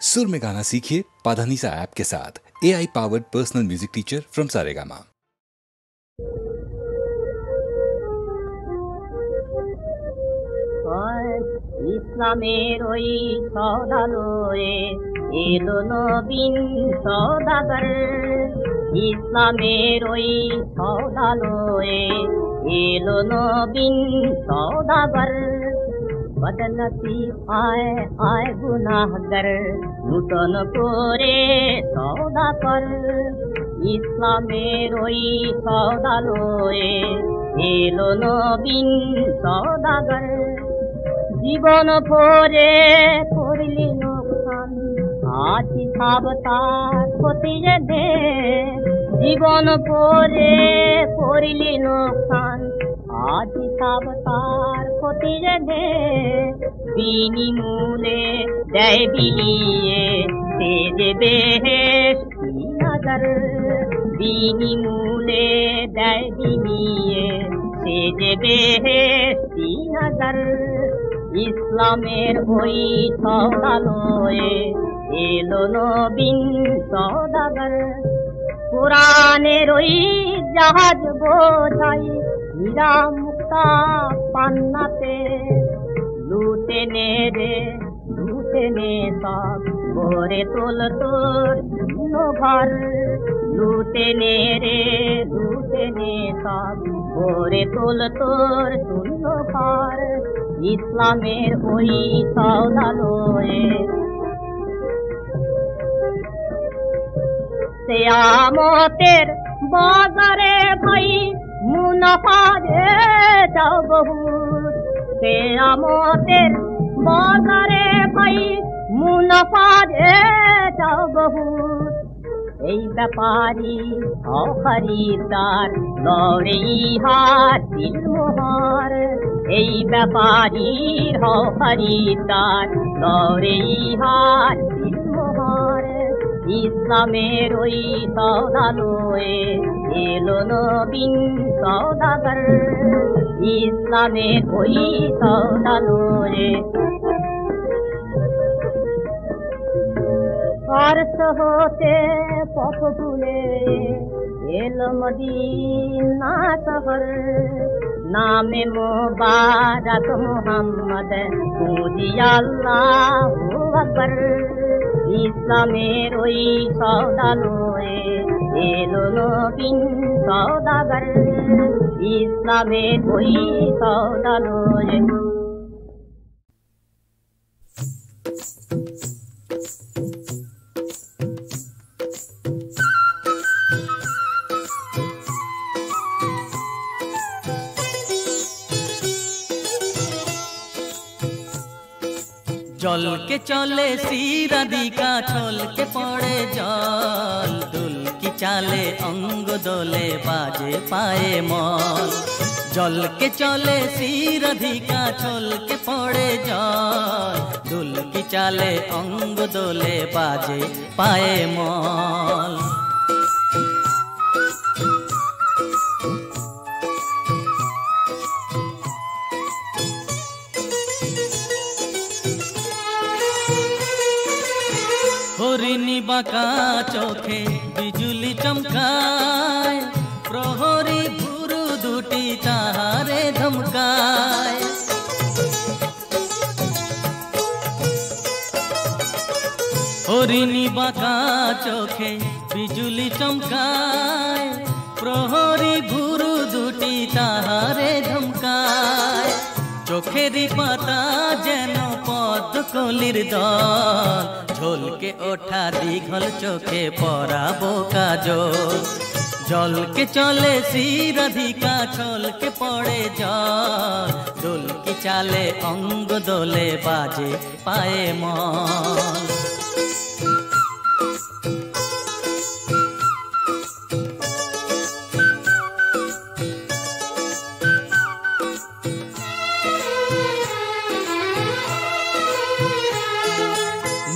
सुर में गाना सीखिए पाधानीसा ऐप के साथ। AI powered personal music teacher from Saregama. ইসলামের ওই সওদালয়ে এলো নবীন সওদাগর। ইসলামের ওই সওদালয়ে এলো নবীন সওদাগর। বদনসিব আয় আয় গুনাহগার, নূতন করে সওদা কর। ইসলামের ওই সওদালয়ে এলো নবীন সওদাগর। জীবন ভরে করলি নোকসান, আজ হিসাব তার খতিয়ে দে। জীবন ভরে করলি নোকসান, আজ হিসাব তার খতিয়ে দে। বিনিমূলে দেয় বিলিয়ে সে যে বেহেশতি নজর। বিনিমূলে দেয় বিলিয়ে সে যে বেহেশতি নজর। ইসলামের ওই সওদালয়ে এলো নবীন সওদাগর। কোরআনের ওই জাহাজ বোঝাই হীরা মুক্তা পান্নাতে। লুটে নে রে লুটে নে সব, ভরে তোল তোর শূন্য ঘর। লুটে নে রে লুটে নে সব, ভরে তোল তোর শূন্য ঘর। ইসলামের ওই সওদালয়ে কিয়ামতের বাজারে ভাই মুনাফা রে যাও বহুত। কিয়ামতের বাজারে ভাই মুনাফা রে যাও বহুত। এই ব্যাপারী হও খরিদার, লড়ে ইহার দিল মোহর। এই ব্যাপারী হও খরিদার, লড়ে ইহার দিল মোহর। ইসলামের ওই সওদালয়ে এলো নবীন সওদাগর। ইসলামের ওই সওদালয়ে ফারস হতে পথ ভুলে এলো মদিনা শহর। নামে মোবারক মুহাম্মদ, মুজি আল্লাহু আকবার। ইসলামের ওই সওদালয়ে এলো নবীন সওদাগর। ইসলামের ওই সওদালয়ে জল কে চলে সিরাদিকা, ছল কে পড়ে জল। দুল কি চালে অঙ্গ দোলে, বাজে পায়ে মল। জল কে চলে সিরাধিকা, ছল কে পড়ে জল। দুল কি চালে অঙ্গ দোলে, বাজে পায়ে মল। হরিণী বাঁকা চোখে বিজুলি চমকায়, প্রহরী ভুরু দুটি তাহারে ধমকায়। হরিণী বাঁকা চোখে বিজুলি চমকায়, প্রহরী ভুরু দুটি তাহারে ধমকায়। চোখেরই পাতা যেন পদ্মকলির দল, ঝলকে ওঠা দীঘল চোখে পরাবো কাজল। জলকে চলে সিরাধিকা, ছলকে পড়ে জল। দোল কি চালে অঙ্গ দোলে, বাজে পায়ে মল।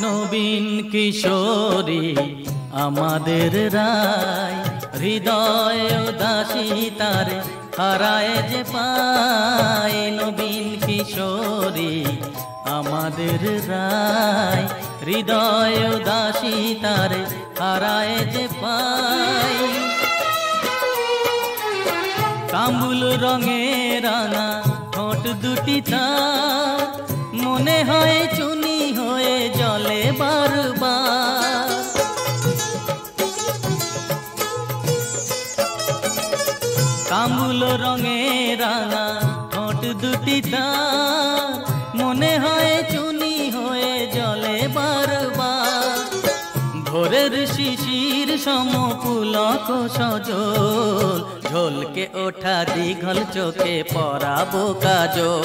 নবীন কিশোরী আমাদের রায়, হৃদয় উদাসী তারে হারায় যে পায়। নবীন কিশোরী আমাদের রায়, হৃদয় উদাসী তারে হারায় যে পাই। কামুল রঙে রাঙা ঠোঁট দুটি তার মনে হয় চুনি হয়ে জলে বারবার। কামুল রঙে রাঙা ঠোঁট দুটি তার মনে হয় চুনি হয়ে জলে বারবার। ভোরের শিশির সমপুলক সজল ঝলকে ওঠা দীঘল চোখে পরাবো কাজল।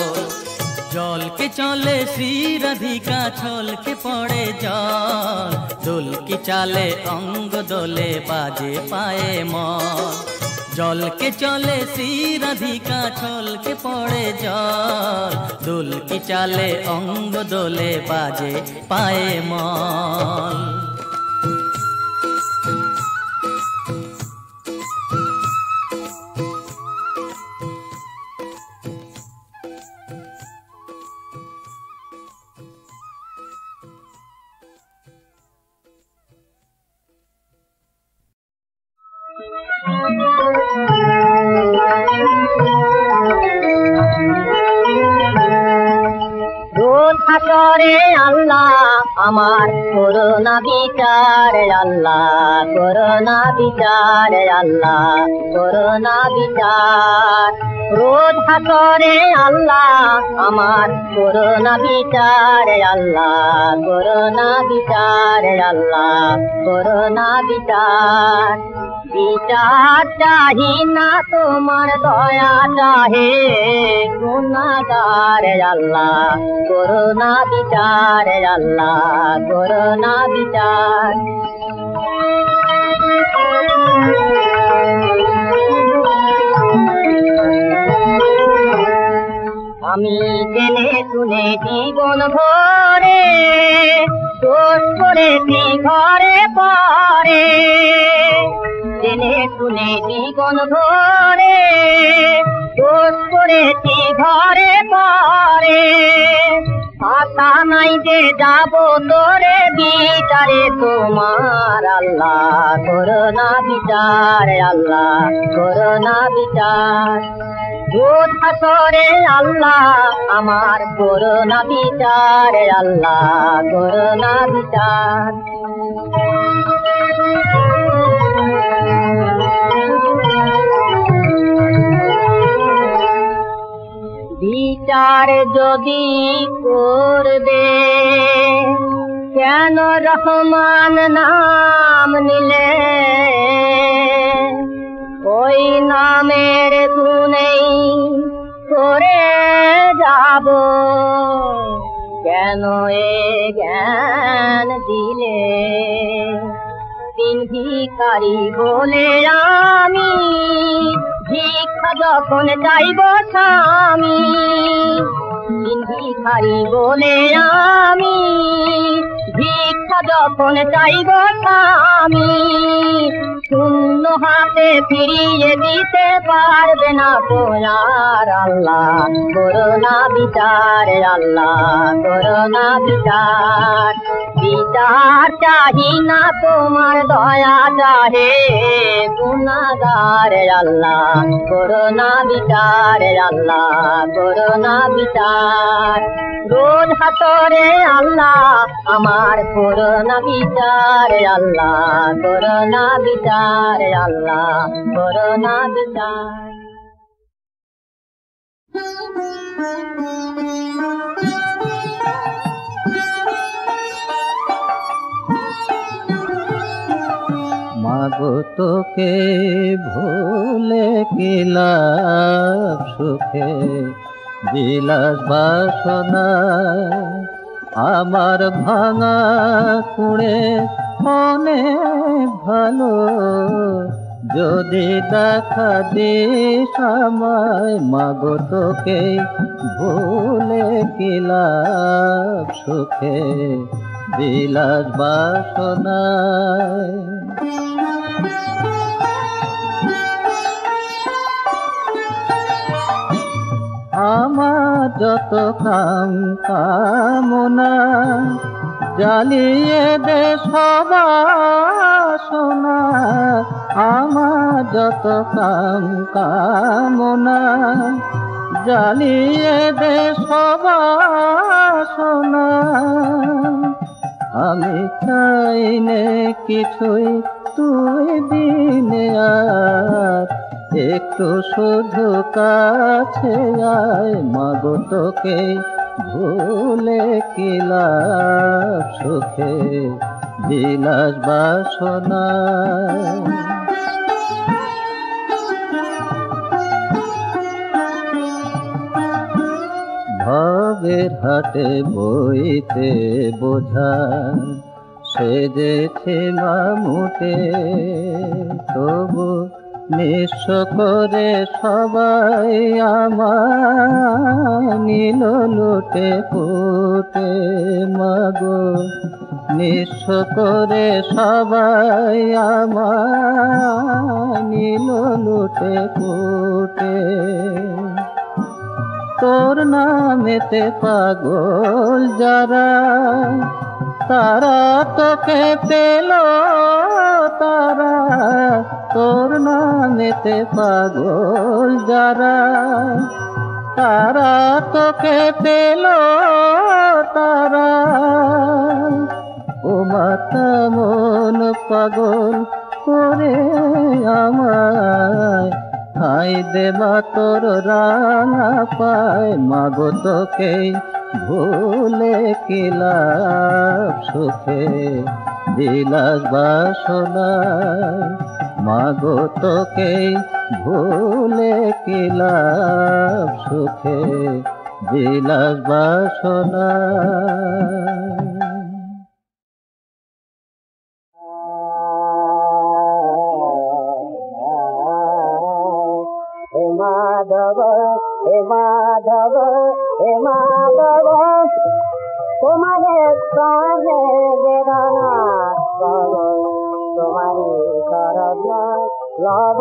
জলকে চলে শ্রীরাধিকা ছলকে পড়ে জল দোলকি চালে অঙ্গ দোলে বাজে পায়ে মন। জলকে চলে শ্রীরাধিকা ছলকে পড়ে জল দোলকি চালে অঙ্গ দোলে বাজে পায়ে মন। রোজ হাসরে আল্লাহ আমার করোনা বিচার, আল্লাহ করোনা বিচার, আল্লাহ করোনা বিচার। রোজ হাসরে আল্লাহ আমার করোনা বিচার, আল্লাহ করোনা বিচার, আল্লাহ করোনা বিচার। বিচার চাহি না তোমার দয়া চাহে গুনাহগার, আল্লাহ করোনা বিচার, আল্লাহ করোনা বিচার। আমি জেনে শুনে জীবন ভরে দোষ করেছি ঘরে পরে, জেনে শুনে জীবন ভরে দোষ করেছি ঘরে পরে। আশা নাই যে যাব তোরে বিচারে তোমার, আল্লাহ করোনা বিচার, আল্লাহ করোনা বিচার। রোজ হাসরে আল্লাহ আমার করোনা বিচার, আল্লাহ করোনা বিচার। বিচার যদি করবে কেন রহমান নাম নিলে, ওই নামের গুণেই করে যাব কেন এ জ্ঞান দিলে। তিন ভিখারি বলে আমি ভিক্ষা যখন চাইব স্বামী, তিন ভিখারি বলে আমি ভিক্ষা যখন চাইব স্বামী, শূন্য হাতে ফিরিয়ে দিতে পারবে না তোমার, আল্লাহ করোনা বিচার, আল্লাহ করোনা বিচার। বিচার চাহি না তোমার দয়া চাহে গুনাহগার, আল্লাহ করোনা বিচার, আল্লাহ করোনা বিচার। রোজ হাসরে আল্লাহ আমার করোনা বিচার, আল্লাহ করোনা বিচার, আল্লাহ করোনা বিচার। মাগো তোকে ভুলে কি লাভ, সুখে বিলাস বাসনা আমার ভাঙা কুড়ে মনে ভালো, যদি দেখা দিস আমায় মাগো তোকে ভুলে কি লাভ, সুখে বিলাস বাসনায়। আমার যত কাম কামনা জ্বালিয়ে দে সবাসনা আমার যত কামনা, জ্বালিয়ে দে সবাসনা। আমি চাই নে কিছুই তুই দিনে আর, একটু শুধু কাছে আয় মাগো তোকে ভুলে কি লাভ সুখে বিলাস বাসনা। ভবের হাটে বইতে বোঝা সেজেছে মামুটে, তবু নিঃস্ব করে সবাই আমার নিল লুটে পুটে মাগো, নিঃস্ব করে সবাই আমার নিল লুটে পুটে। তোর নামেতে পাগল যারা, তারা তোকে পেল তারা, তোর নামেতে পাগল যারা, তারা তোকে পেল তারা। ও মাতা মন পাগল করে আমায়, হাই দেবা তোর রাঙা পায় মাগো তোকে ভুলে কি লাভ সুখে বিলাস বাসনায়, মাগো তোকে ভুলে কি লাভ সুখে বিলাস বাসনায়। মাধব হে মাধব হে মাধব, তোমারে প্রাণে বেদনা কব, তোমারি করব লব।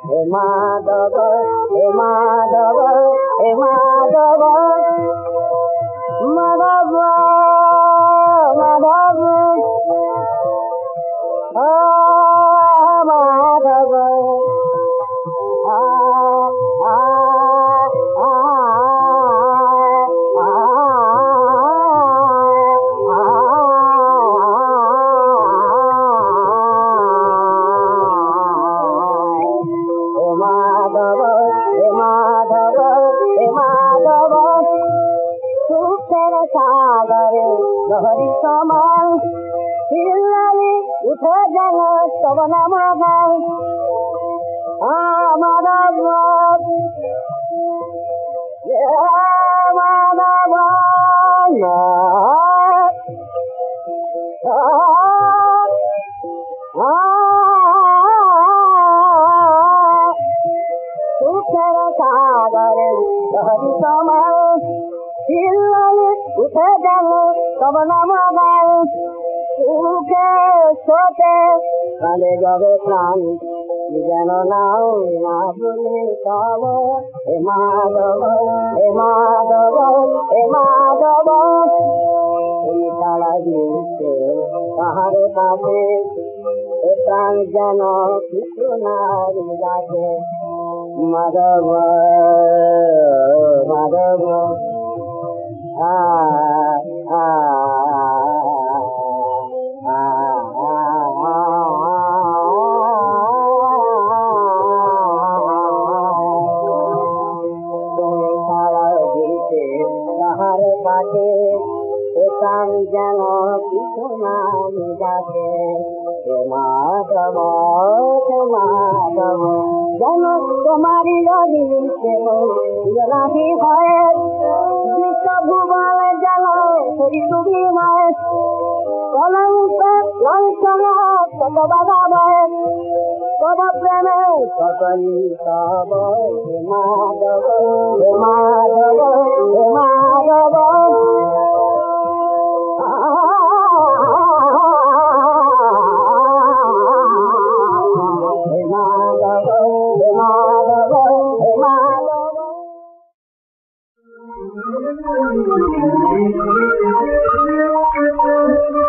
হে মাধব হে মাধব হে মাধব, মাধব মাধব মাধব। সাগরে লহরি সমান চিল্লালে উঠে যেন তব নাম গান। মাধব মাধব সুখের সাগরে লহরি সমান চিল্লালে উঠে যেন তব নাম গান। সুখে সোতে কালে যাবে প্রাণ যেন নাও না বলে তব। হে মাধব হে মাধব হে মাধব, এই তারা দিতে পাহাড়ে কাছে প্রাণ যেন কিছু নারী গাছে। মাধব মাধব কাছে প্রাণ যেন কিছু নারী গাছে। হে মাধব হে মাধব, যেন তোমারি রাধি হয় বিশ্বভুবন যেন তুমি মায়। কলঙ্ক লঙ্কন কত বাধা বয়, তব প্রেমে সকলি তব। হে মাধব হে মাধব হে মাধব, হে মাধব হে মাধব হে মাধব। Thank you.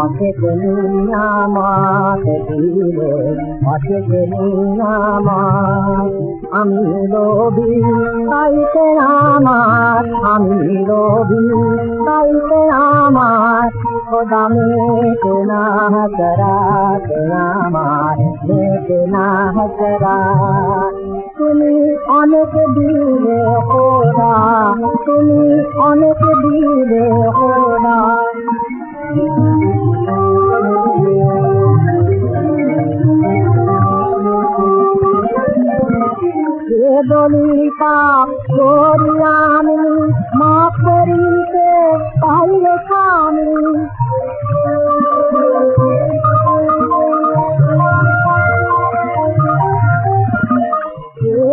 অথেনি আমাকে দিলে অথেনি আমার আমি লোভী তাইতে আমার আমি লোভী তাইতে আমার খোদা মেতে না করা আমার মেতে না করা তুমি অনেক দিলে খোদা তুমি অনেক দিলে খোদা বলি পাপ করি আমি মাফ করিতে পাইলে স্বামী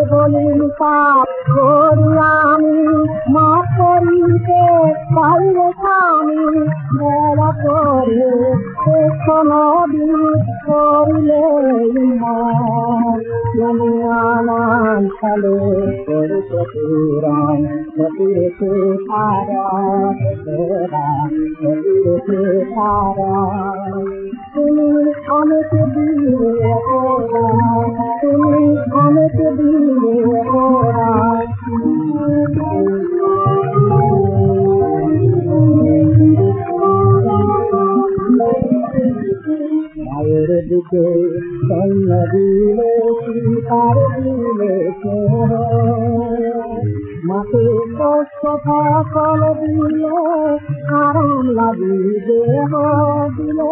বলি পাপ করি আমি মাফ করিতে পাইলে স্বামী বেলা করে নদী করিলে তুমি নানান সালে করতে পুরাণ সতীরেতে তারা সতীরেতে তারা তুমি অনেক দিলে ওরা তুমি অনেক দিলে ওরা মায়ের দিকে সৈন্য দিলে তার দিলে মাকে কষ্ট ফল দিলে আরাম লাগিবে দিলে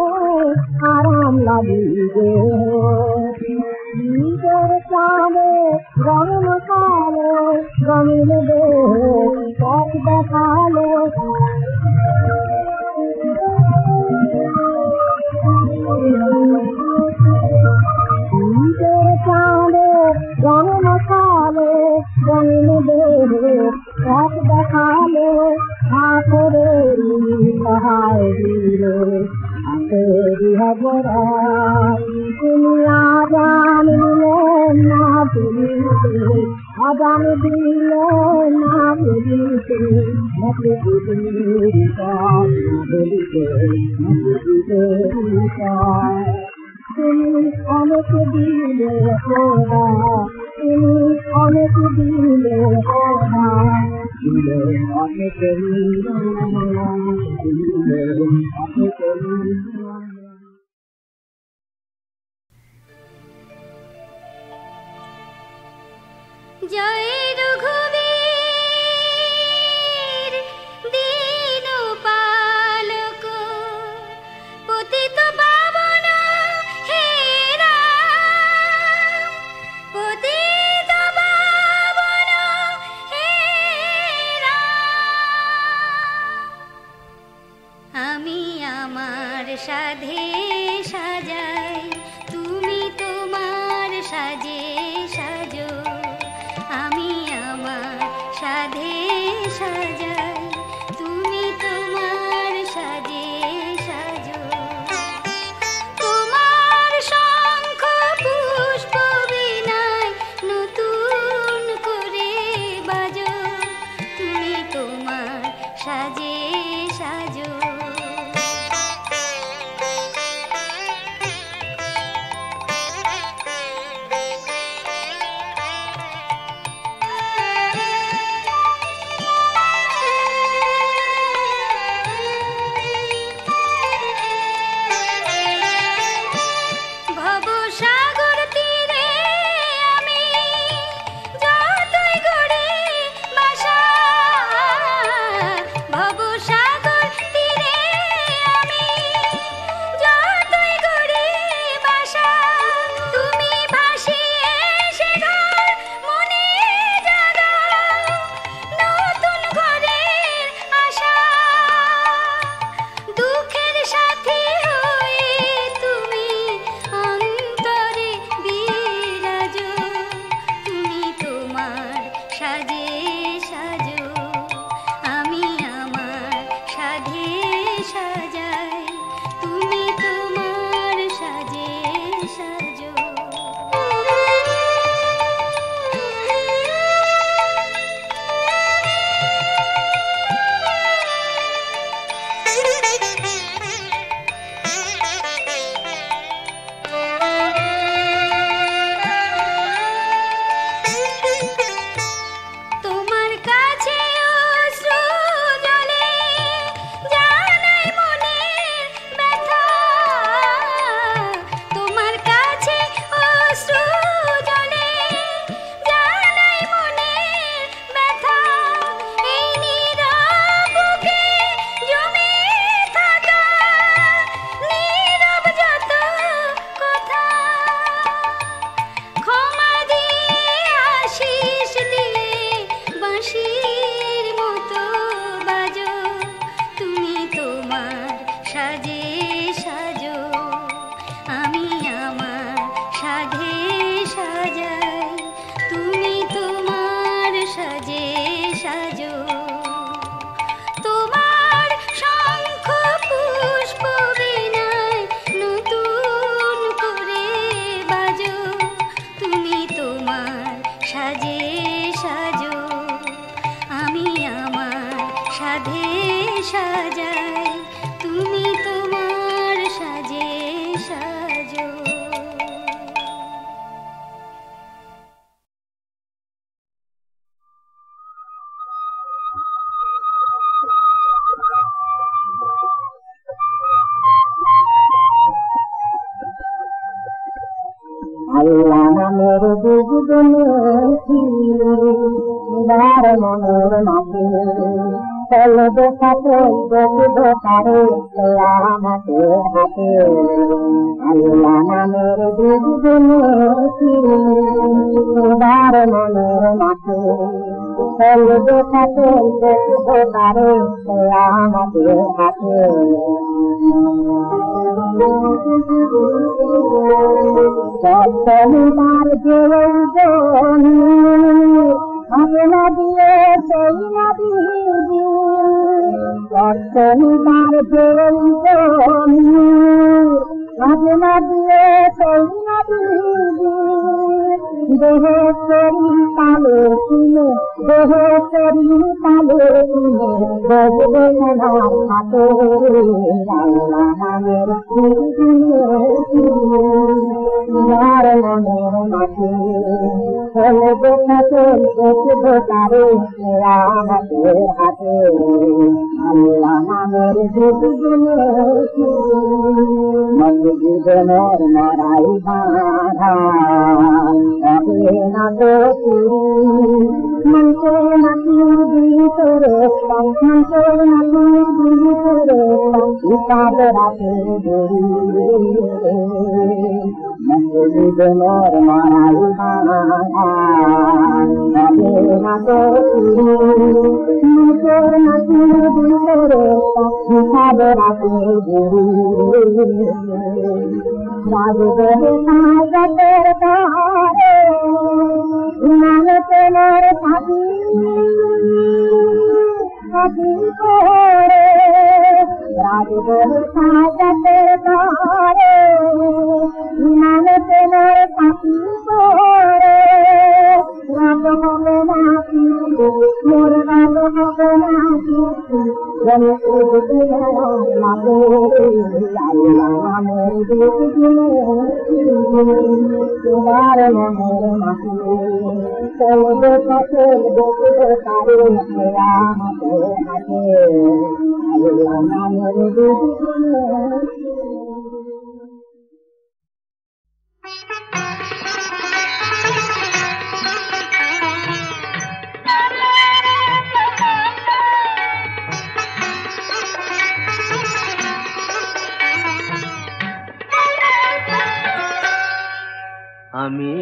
আরাম লাগিবে নিজের চালে রঙ কালো রঙিন দেহ পথ দেখালো নিজের চালে রঙ কালো রঙিন দেহ পথ দেখালো হাতরে সহায় দিলে হাতেরি হবরা তুমি আজান দিলে না দিতে আজান দিলে না দিতে মতে দিতে তুমি অনেক দিলে খোদা তুমি অনেক দিলে খোদা দিলে অনেক দিলে অনেক জয় রঘুবীর দীন পালক পতিত পাবন হে রাম পতিত পাবন হে রাম আমি আমার সাধে সাজো তোমার শঙ্খ পুষ্প বীণায় নতুন করে বাজো তুমি তোমার সাজে সাজো আমি আমার সাধে সাজাই তুমি তোমার সাজে সাজো আল্লাহ নামের দুজনে দার মনের মাঝে চলো দেখাতে দেখিব তারে আমাকে হাতে আল্লাহ নামের দুজনে দার মনের মাঝে চলো দেখাতে দেখিব তারে আমাকে হাতে সপ্তমীবার যে আমি না দিয়ে সেই না দিদি সপ্তমীবার যে আমি না দিয়ে সেই না দিদি দেহে শরীর তালে শুনে দেহে শরীর তালে শুনে বজবে সোনার হাতে আল্লাহ নামের যার মনের মাঝে চলে দেখাতে দেখিব তারে আমাদের হাতে আল্লাহ নামের জীবনের মরাই বাধা না তো মনকে নাতির ভিতরে মনকে নাতির ভিতরে হিসাব রাখে জীবনের মরাই বাধা না তো মনকে নাতির ভিতরে হিসাব রাখে রাজদের সাজতের তারে নামতে মোর সাথী সাথী করে রাজদের সাজতের তারে নামতে মোর সাথী করে রাজ হবে না মোর রাজ হবে না তোমার মনের মাঝে চলবে ফসল দেখবে তারে আমাদের হাতে আল্লাহ নামের আমি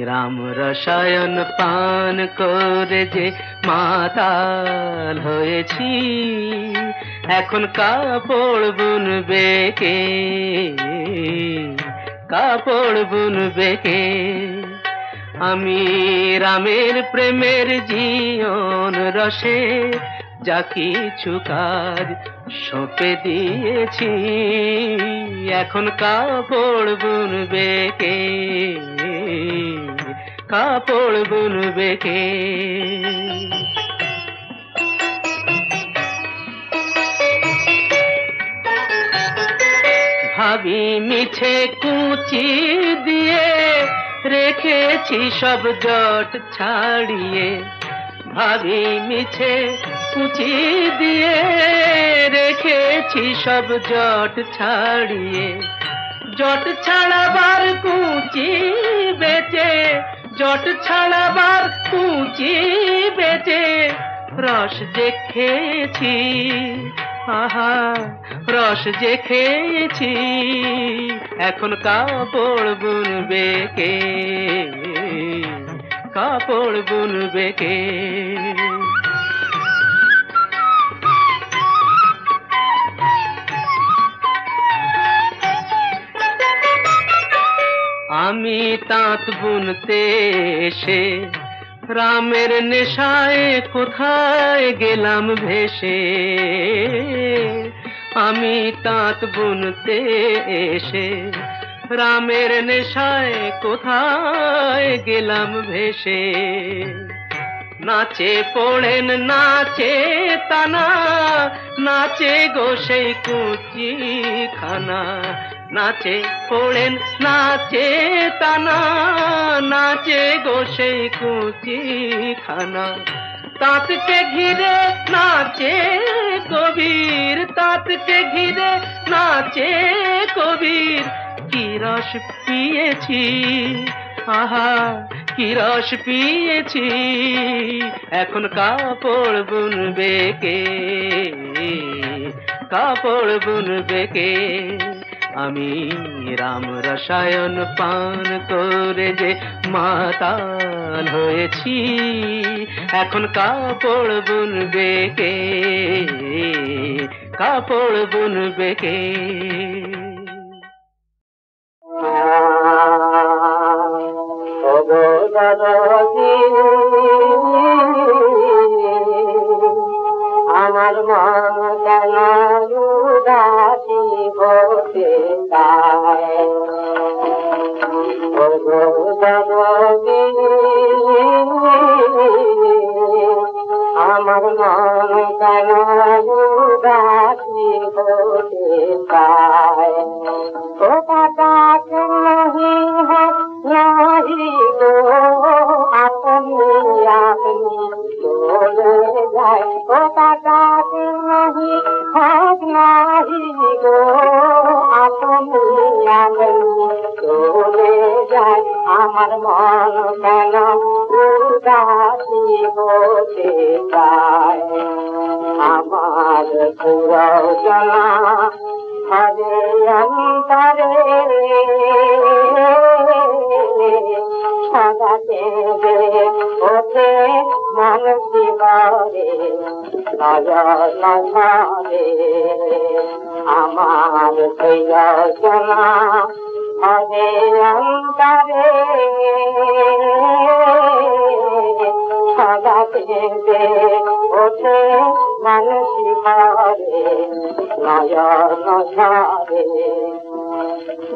রাম রসায়ন পান করে যে মাতাল হয়েছি এখন কাপড় বুনবে কে কাপড় বুনবে কে আমি রামের প্রেমের জীবন রসে যা কিছু কাজ সঁপে দিয়েছি এখন কাপড় বুনবে কে কাপড় বুনবে কে ভাবি মিছে কুচি দিয়ে রেখেছি সব জট ছাড়িয়ে ভাবি মিছে কুচি দিয়ে রেখেছি সব জট ছাড়িয়ে জট ছাড়াবার কুচি বেচে জট ছাড়াবার কুচি বেচে রস যে খেয়েছি আহা রস যে খেয়েছি এখন কাপড় বুনবে কে কাপড় বুনবে কে আমি তাঁত বুনতে এসে রামের নেশায় কোথায় গেলাম ভেসে, আমি তাঁত বুনতে এসে। রামের নেশায় কোথায় গেলাম ভেসে, নাচে পড়েন নাচে তানা, নাচে গো সেই কুচি খানা। নাচে পড়েন নাচে তানা, নাচে গো সেই কুচি খানা। তাঁতকে ঘিরে নাচে কবির, তাঁতকে ঘিরে নাচে কবির। কি রস পিয়েছি, আহা কি রস পিয়েছি, এখন কাপড় বুনবে কে, কাপড় বুনবে কে। আমি রাম রসায়ন পান করে যে মাতাল হয়েছি, এখন কাপড় বুনবে কে, কাপড় বুনবে কে। আমার মন কেন উদাসী হতে চায়, আমার মন কেন উদাসী হতে চায়। ওটা নাহি হোক নাহি গো আপনি আপনি চলে যায়, ওটা নাহি হোক নাহি গো আপনি আপনি চলে যায়। আমার মন কেন উদাসী হতে চায়, আমার সুরজনা হরে অন্তরে সদা দেবে ওঠে মন শিবরে নয়ন ধরে। আমার সুরজনা হরে অন্তরে সদা দেবে ওঠে মন শিবরে নয়ন ধরে।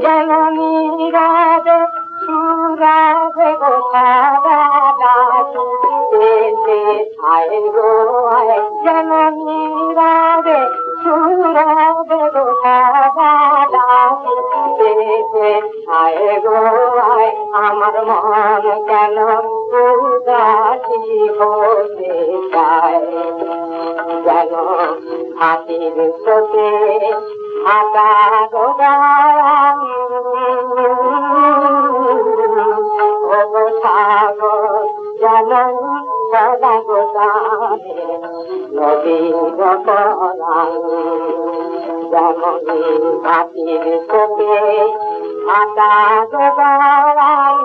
জননী রাধে সুরাধে গো সারা দাসী দেশে আয় গো আয়। জননী রাধে সুরাধে গো সারা দাসী দেশে আয় গো আয়। আমার মন কেন উদাসী হতে চায়, যেন হাতির চোখে হাতা গোদাম সাগর যেন সদা গোদামে নদীর পরাণ। যেমন হাতির চোখে হাতা গোদাম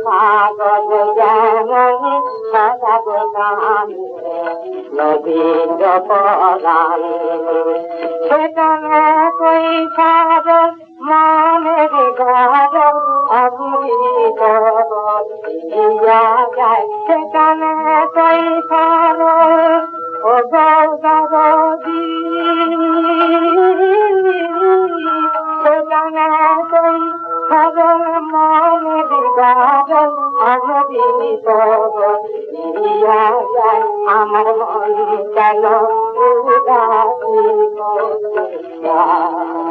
সাগর যেমন সদা গোদামে নদীর পরাণ। সেখানে কই সাগর মনের ঘর অমৃত দিয়া যায়। সেখানে কই সাগর ও গৌরবী, সেখানে কই সাগর মনের ঘর অমৃত দিয়া যায়। আমার মন কেন উদাসী হতে চায়।